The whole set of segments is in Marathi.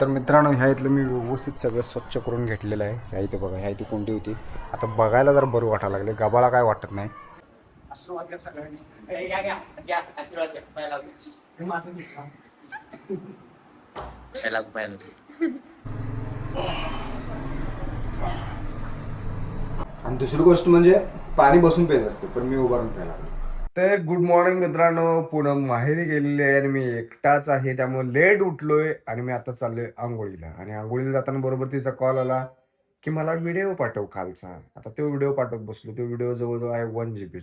तर मित्रांनो, ह्या इथलं मी व्यवस्थित सगळं स्वच्छ करून घेतलेलं आहे. ह्या इथे बघा, ह्या इथे कोणती होती. आता बघायला जर बरं वाटायला लागले, गबाला काय वाटत नाही. आशीर्वाद घ्या सगळ्यांनी. आशीर्वाद घ्या. आणि दुसरी गोष्ट म्हणजे पाणी बसून प्यायचं असतं, पण मी उभारून प्यायला लागलो. तर गुड मॉर्निंग मित्रांनो, पुन्हा माहेरी गेलेली आहे आणि मी एकटाच आहे, त्यामुळे लेट उठलोय आणि मी आता चाललोय आंघोळीला. आणि आंघोळीला जाताना बरोबर तिचा कॉल आला की मला व्हिडिओ पाठव कालचा. आता तो व्हिडिओ पाठवत बसलो. तो व्हिडिओ जवळजवळ आहे 1 GB.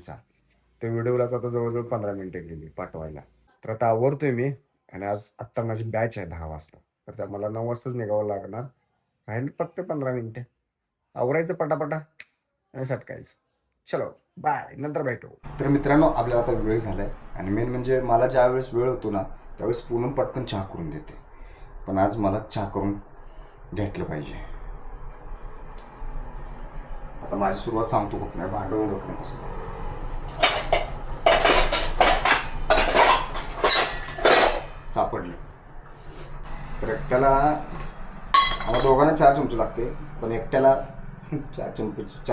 त्या व्हिडिओलाच आता जवळजवळ 15 मिनिटं गेली पाठवायला. तर आता आवरतोय मी आणि आज आत्ता माझी बॅच आहे 10 वाजता. तर त्या मला 9 वाजताच निघावं लागणार. राहील फक्त 15 मिनिटं. आवरायचं पटापटा आणि सटकायचं. चलो बाय, नंतर भेटू. तर मित्रांनो, आपल्याला आता वेळ झालाय आणि मेन म्हणजे मला ज्या वेळेस वेळ होतो ना त्यावेळेस पूनम पटकन चहा करून देते. पण आज मला चहा करून घेतलं पाहिजे. आता माझी सुरुवात सांगतो खूप नाही, भांडवून डोकण्यापासून. सापडले तर एकट्याला, मला दोघांना 4 चमचे लागते, पण एकट्याला 4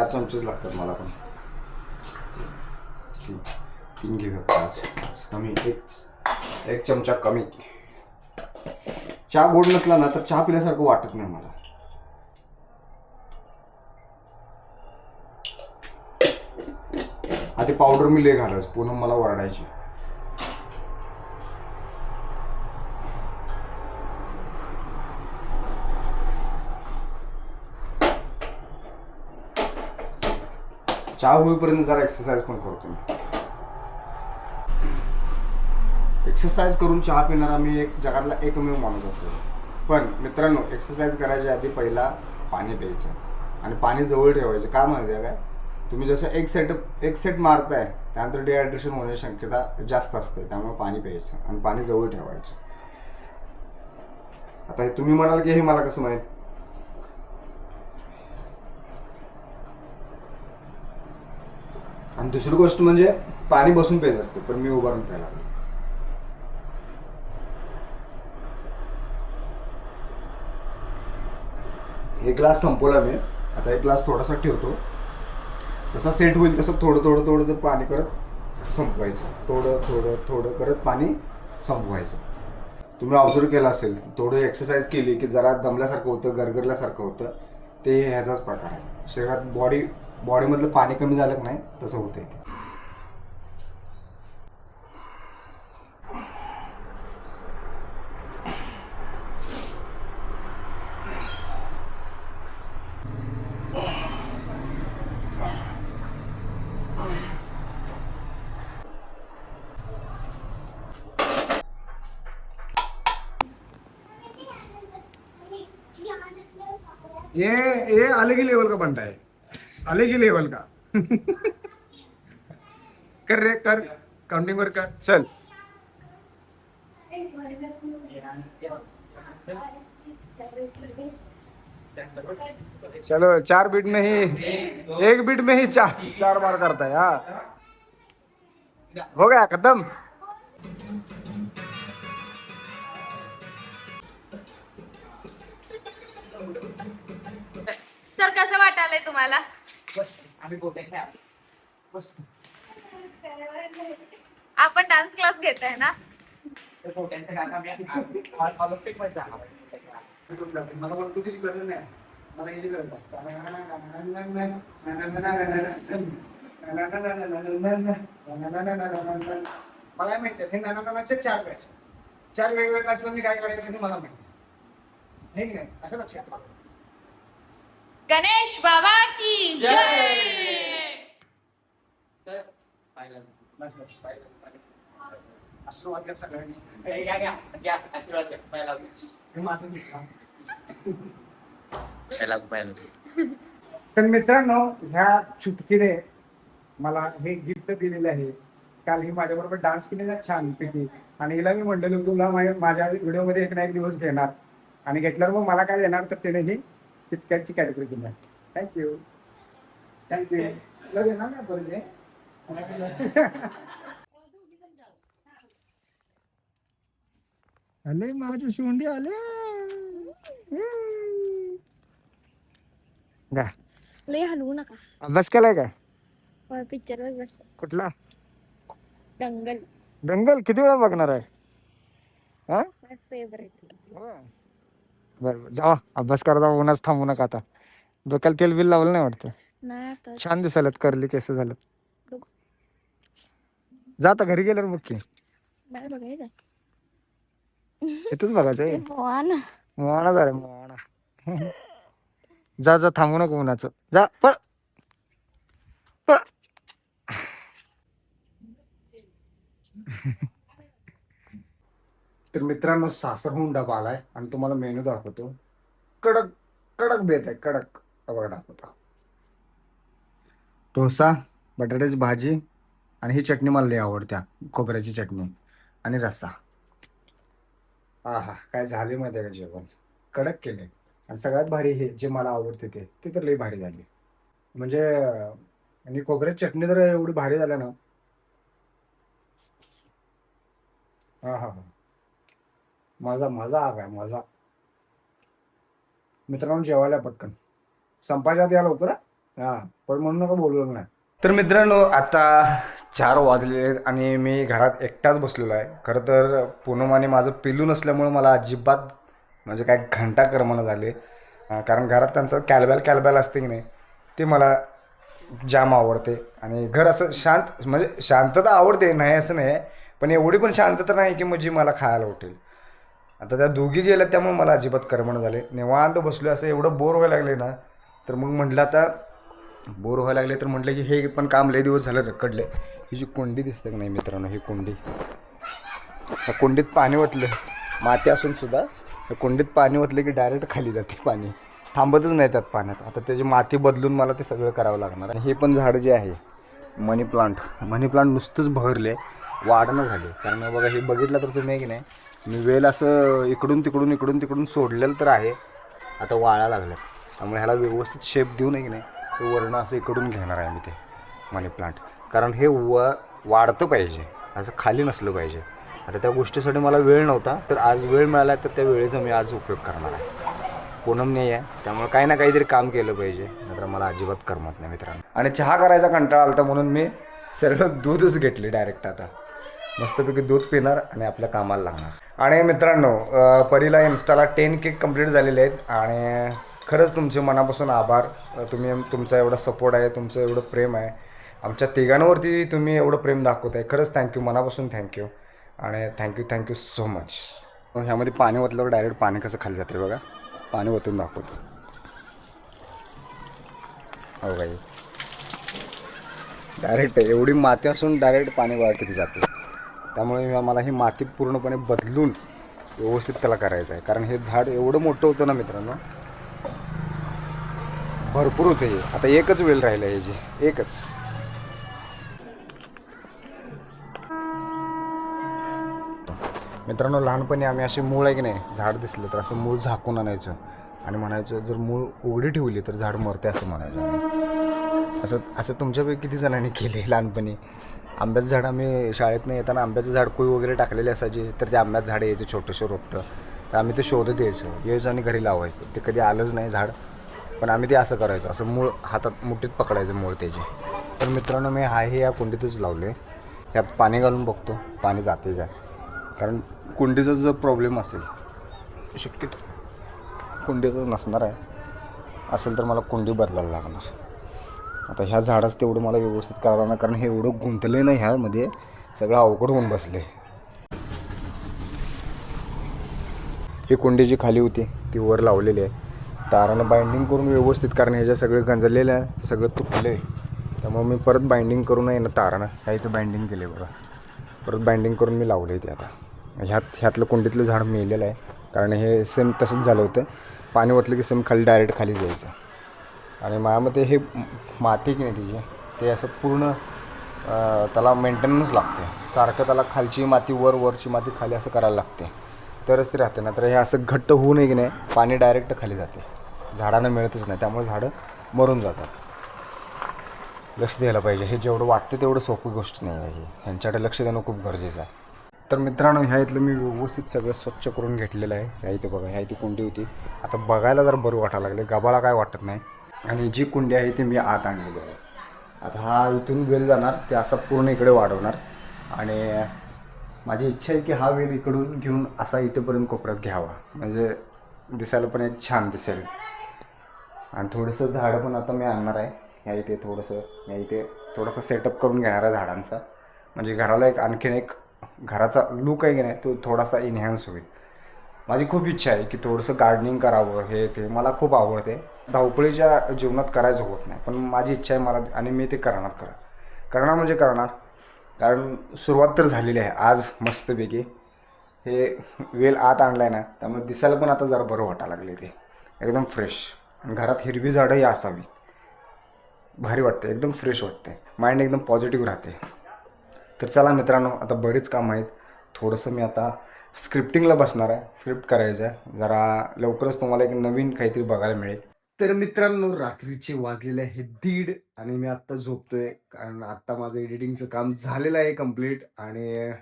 चमचेच लागतात मला पण. 3 घेऊया कमी, एक चमचा कमी. चहा गोड नसला ना तर चहा पिल्यासारखं वाटत नाही मला. आधी पावडर मी लय घालायच, पुन्हा मला वरडायची. चहा होईपर्यंत जरा एक्सरसाइज पण करतो मी. एक्सरसाइज करून चहा पिणारा मी एक जगातला एकमेव माणूस असेल. पण मित्रांनो, एक्सरसाइज करायच्या आधी पहिला पाणी प्यायचं आणि पाणी जवळ ठेवायचं. का माहिती आहे काय, तुम्ही जसं एक सेट मारताय त्यानंतर डिहायड्रेशन होण्याची शक्यता जास्त असते. त्यामुळे पाणी प्यायचं आणि पाणी जवळ ठेवायचं. आता हे तुम्ही म्हणाल की हे मला कसं माहीत. आणि दुसरी गोष्ट म्हणजे पाणी बसून प्यायचं असतं, पण मी उभारून प्यायला लागलो. एक ग्लास संपवला मी. आता एक ग्लास थोडासा ठेवतो. जसा सेट होईल तसं थोडं थोडं थोडं जर पाणी करत संपवायचं. थोडं थोडं थोडं करत पाणी संपवायचं. तुम्ही ऑब्झर्व केलं असेल, थोडं एक्सरसाइज केली की जरा दमल्यासारखं होतं, गरगरल्यासारखं होतं. ते ह्याचाच प्रकार आहे. शरीरात बॉडीमधलं पाणी कमी झालं की नाही तसं होतं ते. ये अलग ही लेवल का बनता है, अलग ही लेवल का. कर रे कर, काउंटिंग वर कर. चल. चलो 4 बीट में ही, 1 बीट में ही 4 बार करता है. हाँ, हो गया खत्म. सर, कसं वाटायलंय तुम्हाला? आपण डान्स क्लास घेताय ना? मला पण तुझी गरज नाही, मला याची गरज मला माहिती आहे. नानाचे 4 बॅच, 4 वेगवेगळ्या क्लासला मी काय करायचं हे मला माहिती आहे की नाही. असं लक्षात ठेवा. गणेश बाबा की जय. आशीर्वाद घ्या सगळ्यांनी. आशीर्वाद घ्या. तर मित्रांनो, ह्या चुटकीने मला हे गिफ्ट दिलेलं आहे. काल ही माझ्याबरोबर डान्स केलेला छान पैकी, आणि हिला मी म्हटलेलो तुला माझ्या व्हिडिओमध्ये एक ना एक दिवस घेणार, आणि घेतल्यावर मग मला काय देणार तर तिने ही किटकॅटची कॅटेगरी दिली. Thank you thank you. तुला देणार ना परत. आले माझे शिवंडी आले. काय लय हलवू नका. अभ्यास केलाय काय? पिक्चर वर बस. कुठला? दंगल. दंगल किती वेळा बघणार आहे? हा माय फेवरेट. बरं जावा अभ्यास करा, उन्हाच थांबू नका आता. डोक्याला तेल बिल लावलं नाही वाटतं? नाही आता छान दिसायलात, करली केस झालं. बघ. जा आता घरी गेल्यावर बघ की. बाय बघायचं. इथंच बघायचंय. मोवाना. मोवाना झालं मोवाना. जा जा थांबू नको उन्हाचं, जा पळ पळ. तर मित्रांनो सासरहून डबा आलाय आणि तुम्हाला मेनू दाखवतो. कडक कडक बेत आहे, कडक. बघा दाखवतो. डोसा, बटाट्याची भाजी आणि ही चटणी मला लई आवडत्या, खोबऱ्याची चटणी आणि रस्सा. हा काय झाले माहिती आहे का जेवण? कडक केले. आणि सगळ्यात भारी हे जे मला आवडते ते तर लई भारी झाली. म्हणजे आणि खोबऱ्याची चटणी तर एवढी भारी झाल्या ना. हा माझा माझा आग आहे माझा. मित्रांनो जेवायला पटकन संपायच्या आत या लवकर. हा पण म्हणून नका बोलवलं नाही. तर मित्रांनो आता 4 वाजले आणि मी घरात एकटाच बसलेलो आहे. खरं तर पूनम आणि माझं पिलू नसल्यामुळं मला अजिबात म्हणजे काय घंटा करमना झाले. कारण घरात त्यांचं कॅलबॅल असते की नाही ते मला जाम आवडते. आणि घर असं शांत, म्हणजे शांतता आवडते नाही असं नाही, पण एवढी पण शांतता नाही की म्हणजे मला खायला उठेल. आता त्या दोघी गेल्या त्यामुळे मला अजिबात करमण झाले. निवांत बसलो, असं एवढं बोर व्हायला लागले ना. तर मग म्हटलं आता बोर व्हायला लागले तर म्हटलं की हे पण काम लय दिवस झालं रखडले. ही जी कोंडी दिसते की नाही मित्रांनो, ही कोंडी, त्या कोंडीत पाणी ओतलं, माती असून सुद्धा त्या कोंडीत पाणी ओतलं की डायरेक्ट खाली जाते पाणी, थांबतच नाही त्यात पाण्यात. आता त्याची माती बदलून मला ते सगळं करावं लागणार. आणि हे पण झाड जे आहे मनी प्लांट नुसतंच भरले, वाढणं झाले. कारण बघा हे बघितलं तर तुम्ही की नाही, मी वेल असं इकडून तिकडून सोडलेलं तर आहे, आता वाळा लागलं. त्यामुळे ह्याला व्यवस्थित शेप देऊ नये की नाही, ते वर्ण असं इकडून घेणार आहे मी ते मनी प्लांट. कारण हे वाढतं पाहिजे, असं खाली नसलं पाहिजे. आता त्या गोष्टीसाठी मला वेळ नव्हता, तर आज वेळ मिळाला तर त्या वेळेचा मी आज उपयोग करणार आहे. पूनम नाही आहे त्यामुळे काही ना काहीतरी काम केलं पाहिजे, नाहीतर मला अजिबात करमत नाही मित्रांनो. आणि चहा करायचा कंटाळा आला म्हणून मी सरळ दूधच घेतले डायरेक्ट. आता मस्तपैकी दूध पिणार आणि आपल्या कामाला लागणार. आणि मित्रांनो परीला इन्स्टाला 10K कंप्लीट झालेले आहेत. आणि खरंच तुमचे मनापासून आभार. तुमचा एवढा सपोर्ट आहे, तुमचं एवढं प्रेम आहे आमच्या तिघांवरती, तुम्ही एवढं प्रेम दाखवत आहे. खरंच थँक्यू, मनापासून थँक्यू. आणि थँक्यू सो मच. ह्यामध्ये पाणी ओतल्यावर डायरेक्ट पाणी कसं खाली जाते बघा, पाणी ओतून दाखवतो. हो काही डायरेक्ट एवढी माती असून डायरेक्ट पाणी बघा किती जाते. त्यामुळे मला ही माती पूर्णपणे बदलून व्यवस्थित त्याला करायचं आहे. कारण हे झाड एवढं मोठं होतं ना मित्रांनो, भरपूर होतं हे. आता एकच वेल राहिलं आहे, जे एकच. मित्रांनो लहानपणी आम्ही असे मूळ आहे की नाही, झाड दिसलं तर असं मूळ झाकून आणायचं आणि म्हणायचं जर मूळ उघडी ठेवली तर झाड मरते असं म्हणायचं. असं तुमच्यापैकी किती जणांनी केले लहानपणी. आंब्याचं झाड आम्ही शाळेत नाही येताना आंब्याचं झाड कोई वगैरे टाकलेले असायचे, तर ते आंब्याचं झाड यायचं छोटंसं रोपटं, तर आम्ही ते शोधत यायचो आणि घरी लावायचं. ते कधी आलंच नाही झाड, पण आम्ही ते असं करायचं, असं मूळ हातात मुठीत पकडायचं मूळ त्याचे. तर मित्रांनो मी हे या कुंडीतच लावले. ह्यात पाणी घालून बघतो पाणी जाते काय. कारण कुंडीचा जर प्रॉब्लेम असेल, शक्यतो कुंडीचं नसणार आहे, असेल तर मला कुंडी बदलायला लागणार. आता ह्या झाडाचं तेवढं मला व्यवस्थित करावं लागणार, कारण हे एवढं गुंतलं आहे ना ह्यामध्ये, सगळं अवघड होऊन बसले. ही कुंडी जी खाली होती ती वर लावलेली आहे, तारानं बाइंडिंग करून व्यवस्थित. कारण ह्याच्या सगळं गंजलेलं आहे, सगळं तुटलं आहे. त्यामुळे मी परत बाइंडिंग करून आहे ना, तारानं ह्या इथं बाइंडिंग केले बघा, परत बाइंडिंग करून मी लावले ते. आता ह्यातलं कुंडीतलं झाड मेलेलं आहे, कारण हे सेम तसंच झालं होतं. पाणी ओतलं की सेम खाली डायरेक्ट खाली जायचं. आणि माझ्यामते हे माती की नाही तिची, ते असं पूर्ण त्याला मेंटेनन्स लागते सारखं. त्याला खालची माती वरची माती खाली असं करायला लागते, तरच ते राहते. ना तर हे असं घट्ट होऊ नये की नाही, पाणी डायरेक्ट खाली जाते, झाडांना मिळतच नाही. त्यामुळे झाडं मरून जातात. लक्ष द्यायला पाहिजे. हे जेवढं वाटतं तेवढं सोपी गोष्ट नाही आहे, ह्यांच्याकडे लक्ष देणं खूप गरजेचं आहे. तर मित्रांनो ह्या इथलं मी व्यवस्थित सगळं स्वच्छ करून घेतलेलं आहे. ह्या इथे बघा, ह्या इथे कुंडी होती. आता बघायला जर बरं वाटायला लागले, गबाळा काय वाटत नाही. आणि जी कुंडी आहे ती मी आत आणलेली आहे. आता हा इथून वेल जाणार ते असा पूर्ण इकडे वाढवणार आणि माझी इच्छा आहे की हा वेल इकडून घेऊन असा इथेपर्यंत कोपऱ्यात घ्यावा, म्हणजे दिसायला पण एक छान दिसेल. आणि थोडंसं झाडं पण आता मी आणणार आहे ह्या इथे, ह्या इथे थोडंसं सेटअप करून घेणार आहे झाडांचा, म्हणजे घराला एक आणखीन एक घराचा लुक आहे की नाही तो थोडासा इन्हॅन्स होईल. माझी खूप इच्छा आहे की थोडंसं गार्डनिंग करावं, हे ते मला खूप आवडते. धावपळीच्या जीवनात करायचं होत नाही, पण माझी इच्छा आहे मला, आणि मी ते करणार म्हणजे करणार. कारण सुरुवात तर झालेली आहे आज मस्तपैकी. हे वेल आत आणलं आहे ना, त्यामुळे दिसायला पण आता जरा बरं वाटायला लागले, ते एकदम फ्रेश. घरात हिरवी झाडंही असावी, भारी वाटते, एकदम फ्रेश वाटते, माइंड एकदम पॉझिटिव्ह राहते. तर चला मित्रांनो, आता बरेच काम आहेत. थोडंसं मी आता स्क्रिप्टिंगला बसणार आहे, स्क्रिप्ट करायचं आहे. जरा लवकरच तुम्हाला एक नवीन काहीतरी बघायला मिळेल. तर मित्रांनो, रात्रीचे वाजलेले आहे 1:30 आणि मी आत्ता झोपतोय, कारण आत्ता माझं एडिटिंगचं काम झालेलं आहे कंप्लीट. आणि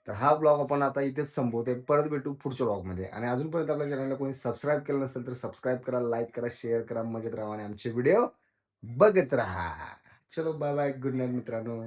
तर हा ब्लॉग आपण आता इथेच संपवतोय. परत भेटू पुढच्या ब्लॉगमध्ये. आणि अजूनपर्यंत आपल्या चॅनलला कोणी सबस्क्राईब केलं नसेल तर सबस्क्राईब करा, लाईक करा, शेअर करा, मजेत राहा आणि आमचे व्हिडिओ बघत राहा. चलो बाय बाय, गुड नाईट मित्रांनो.